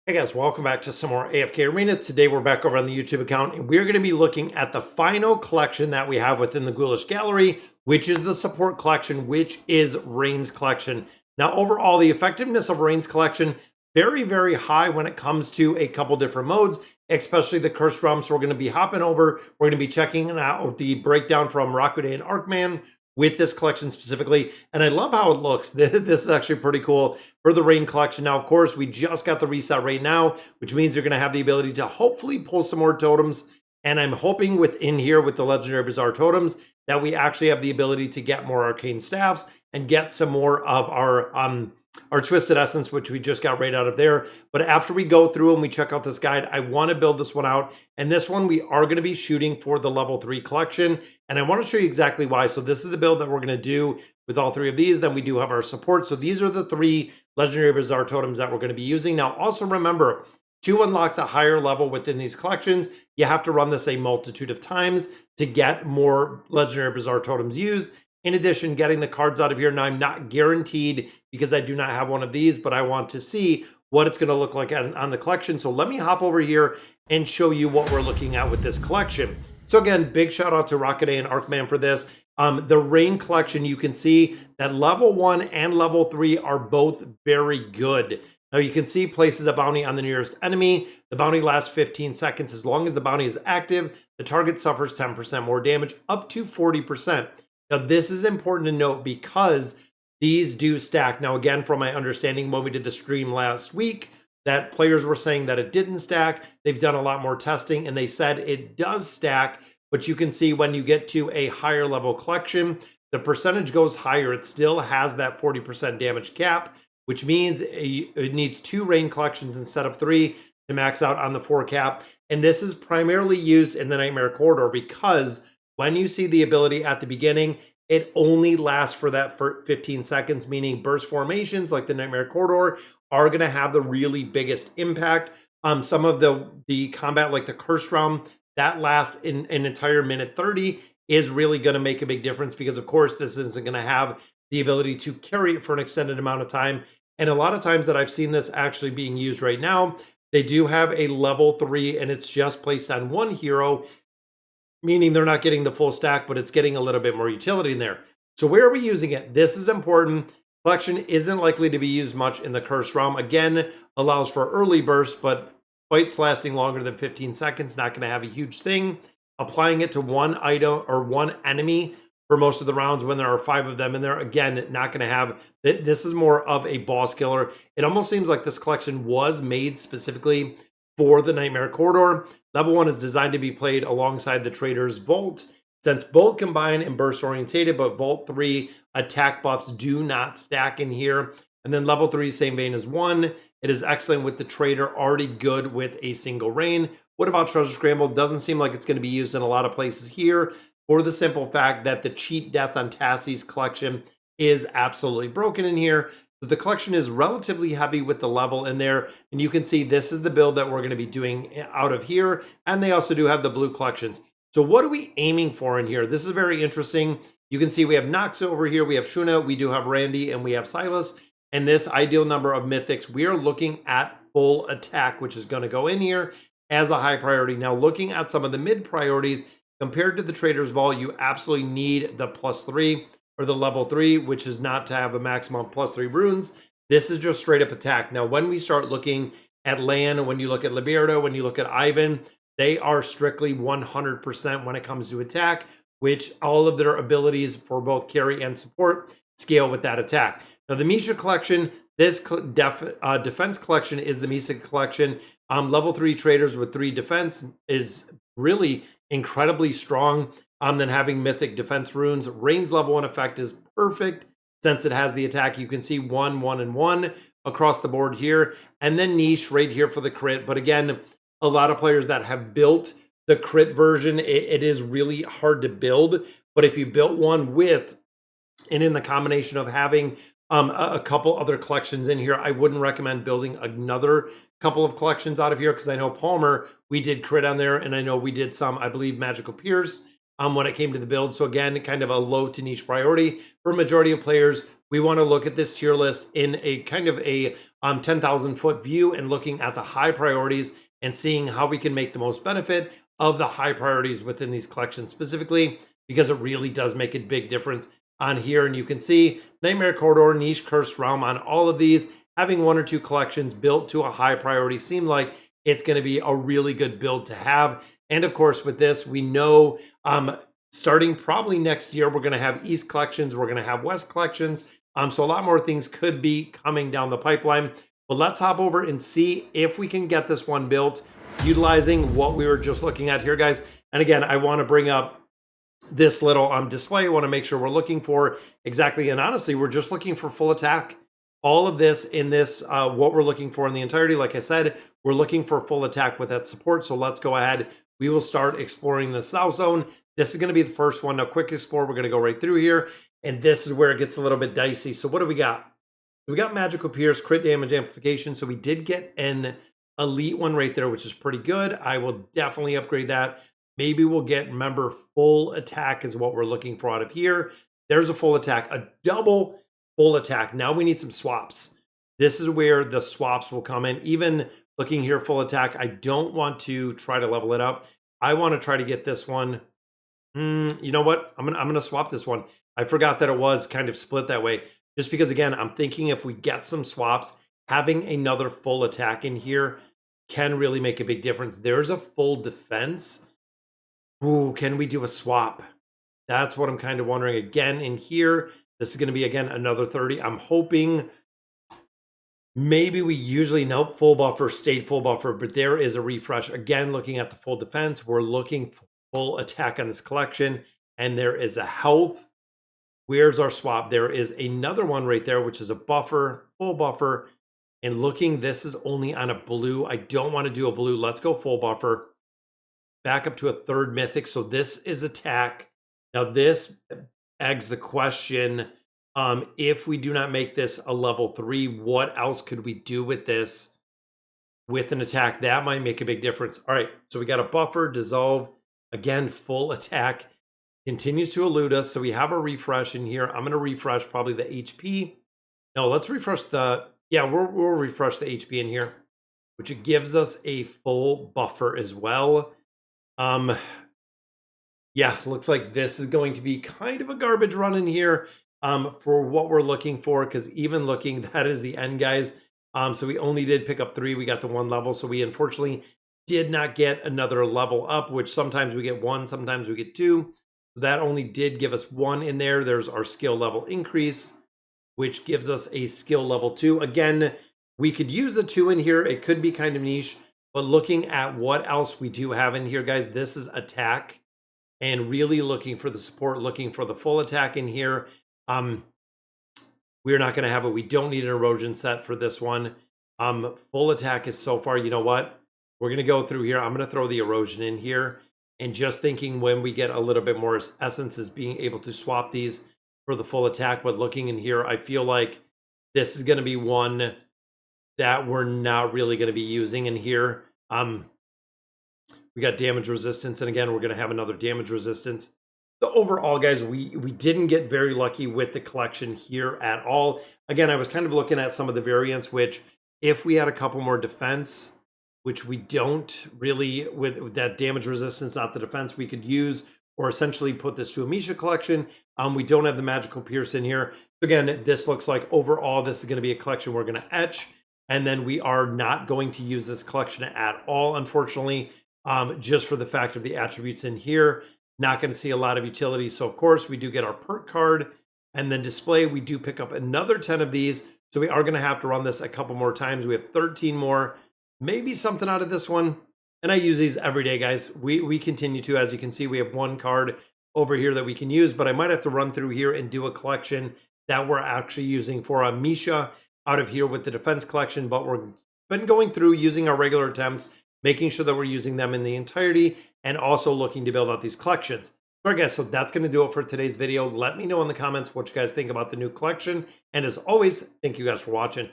Hey guys, welcome back to some more AFK Arena. Today we're back over on the YouTube account and we're going to be looking at the final collection that we have within the Ghoulish Gallery, which is the support collection, which is Raine's collection. Now overall, the effectiveness of Raine's collection, very, very high when it comes to a couple different modes, especially the Cursed Realm. So we're going to be hopping over, we're going to be checking out the breakdown from Raine and Arkman with this collection specifically, and I love how it looks. This is actually pretty cool for the Raine collection. Now, of course, we just got the reset right now, which means you're going to have the ability to hopefully pull some more totems, and I'm hoping within here with the Legendary Bizarre totems that we actually have the ability to get more Arcane Staffs and get some more of our Twisted Essence, which we just got right out of there. But after we go through and we check out this guide, I want to build this one out. And this one, we are going to be shooting for the level 3 collection. And I want to show you exactly why. So this is the build that we're going to do with all 3 of these. Then we do have our support. So these are the 3 Legendary Bizarre totems that we're going to be using. Now, also remember, to unlock the higher level within these collections, you have to run this a multitude of times to get more Legendary Bizarre totems used. In addition, getting the cards out of here. Now, I'm not guaranteed because I do not have one of these, but I want to see what it's going to look like on the collection. So let me hop over here and show you what we're looking at with this collection. So again, big shout out to Raine and Arkman for this. The Raine collection, you can see that level 1 and level 3 are both very good. Now you can see places a bounty on the nearest enemy. The bounty lasts 15 seconds. As long as the bounty is active, the target suffers 10% more damage, up to 40%. Now, this is important to note because these do stack. Now, again, from my understanding, when we did the stream last week, that players were saying that it didn't stack. They've done a lot more testing, and they said it does stack. But you can see when you get to a higher level collection, the percentage goes higher. It still has that 40% damage cap, which means it needs 2 Raine collections instead of 3 to max out on the 4 cap. And this is primarily used in the Nightmare Corridor because when you see the ability at the beginning, it only lasts for that 15 seconds, meaning burst formations like the Nightmare Corridor are going to have the really biggest impact. Some of the combat like the Cursed Realm, that lasts in an entire minute 30 is really going to make a big difference because, of course, this isn't going to have the ability to carry it for an extended amount of time. And a lot of times that I've seen this actually being used right now, they do have a level 3 and it's just placed on one hero, meaning they're not getting the full stack, but it's getting a little bit more utility in there. So where are we using it? This is important. Collection isn't likely to be used much in the Cursed Realm. Again, allows for early burst, but fights lasting longer than 15 seconds, not going to have a huge thing. Applying it to one item or one enemy for most of the rounds when there are 5 of them in there, again, not going to have, this is more of a boss killer. It almost seems like this collection was made specifically for the Nightmare Corridor. Level 1 is designed to be played alongside the Trader's Vault, since both combine and burst orientated, but Vault 3 attack buffs do not stack in here. And then level 3, same vein as 1. It is excellent with the Trader, already good with a single Raine. What about Treasure Scramble? Doesn't seem like it's going to be used in a lot of places here for the simple fact that the cheat death on Tassie's collection is absolutely broken in here. The collection is relatively heavy with the level in there, and you can see this is the build that we're going to be doing out of here, and they also do have the blue collections. So what are we aiming for in here? This is very interesting. You can see we have Nox over here, we have Shuna, we do have Randy, and we have Silas, and this ideal number of mythics, we are looking at full attack, which is going to go in here as a high priority. Now, looking at some of the mid priorities, compared to the Trader's Vault, you absolutely need the +3. Or the level 3, which is not to have a maximum +3 runes. This is just straight up attack. Now, when we start looking at Lan, when you look at Liberto, when you look at Ivan, they are strictly 100% when it comes to attack, which all of their abilities for both carry and support scale with that attack. Now, the Misha collection, this defense collection is the Misha collection. Level 3 traders with 3 defense is really incredibly strong. Then having mythic defense runes. Raine's level 1 effect is perfect since it has the attack. You can see 1, 1, and 1 across the board here. And then niche right here for the crit. But again, a lot of players that have built the crit version, it is really hard to build. But if you built one with, and in the combination of having a couple other collections in here, I wouldn't recommend building another couple of collections out of here because I know Palmer, we did crit on there. And I know we did some, I believe, Magical Pierce. when it came to the build. So again, kind of a low to niche priority for majority of players. We want to look at this tier list in a kind of a 10,000 foot view and looking at the high priorities and seeing how we can make the most benefit of the high priorities within these collections specifically, because it really does make a big difference on here. And you can see Nightmare Corridor, Niche, Cursed Realm on all of these. Having one or two collections built to a high priority seem like it's going to be a really good build to have. And of course, with this, we know starting probably next year, we're going to have East collections, we're going to have West collections. So a lot more things could be coming down the pipeline. But let's hop over and see if we can get this one built utilizing what we were just looking at here, guys. And again, I want to bring up this little display. I want to make sure we're looking for exactly, and honestly, we're just looking for full attack. All of this in this, what we're looking for in the entirety, like I said, we're looking for full attack with that support. So let's go ahead. We will start exploring the South Zone. This is going to be the first one. Now, quick explore, we're going to go right through here. And this is where it gets a little bit dicey. So what do we got? We got Magical Pierce, crit damage amplification. So we did get an elite one right there, which is pretty good. I will definitely upgrade that. Maybe we'll get, remember, full attack is what we're looking for out of here. There's a full attack, a double full attack. Now we need some swaps. This is where the swaps will come in. Even looking here, full attack, I don't want to try to level it up. I want to try to get this one. You know what? I'm gonna swap this one. I forgot that it was kind of split that way. Just because, again, I'm thinking if we get some swaps, having another full attack in here can really make a big difference. There's a full defense. Ooh, can we do a swap? That's what I'm kind of wondering. Again, in here, this is going to be, again, another 30. I'm hoping maybe we usually, nope, full buffer, stayed full buffer, but there is a refresh. Again, looking at the full defense, we're looking for full attack on this collection, and there is a health. Where's our swap? There is another one right there, which is a buffer, full buffer. And looking, this is only on a blue. I don't want to do a blue. Let's go full buffer. Back up to a third mythic. So this is attack. Now this begs the question, if we do not make this a level 3, what else could we do with this with an attack? That might make a big difference. All right, so we got a buffer, dissolve. Again, full attack. Continues to elude us. So we have a refresh in here. I'm going to refresh probably the HP. No, let's refresh the, yeah, we'll refresh the HP in here, which it gives us a full buffer as well. Yeah, looks like this is going to be kind of a garbage run in here for what we're looking for, because even looking, that is the end, guys. So we only did pick up 3. We got the 1 level. So we unfortunately did not get another level up, which sometimes we get 1, sometimes we get 2. That only did give us 1 in there. There's our skill level increase, which gives us a skill level 2. Again, we could use a 2 in here. It could be kind of niche, but looking at what else we do have in here, guys, this is attack, and really looking for the support, looking for the full attack in here. We're not going to have it. We don't need an erosion set for this one. Full attack is so far, you know what? We're going to go through here. I'm going to throw the erosion in here. And just thinking when we get a little bit more essence is being able to swap these for the full attack. But looking in here, I feel like this is going to be one that we're not really going to be using in here. We got damage resistance. And again, we're going to have another damage resistance. So overall, guys, we didn't get very lucky with the collection here at all. Again, I was kind of looking at some of the variants, which if we had a couple more defense, which we don't really, with that damage resistance, not the defense, we could use or essentially put this to a Misha collection. We don't have the Magical Pierce in here. So again, this looks like overall, this is going to be a collection we're going to etch. And then we are not going to use this collection at all, unfortunately, just for the fact of the attributes in here. Not going to see a lot of utility. So of course, we do get our perk card, and then display. We do pick up another 10 of these. So we are going to have to run this a couple more times. We have 13 more. Maybe something out of this one. And I use these every day, guys. We continue to, as you can see, we have 1 card over here that we can use, but I might have to run through here and do a collection that we're actually using for a Misha out of here with the defense collection. But we're been going through using our regular attempts, making sure that we're using them in the entirety, and also looking to build out these collections. All right, guys, so that's going to do it for today's video. Let me know in the comments what you guys think about the new collection. And as always, thank you guys for watching.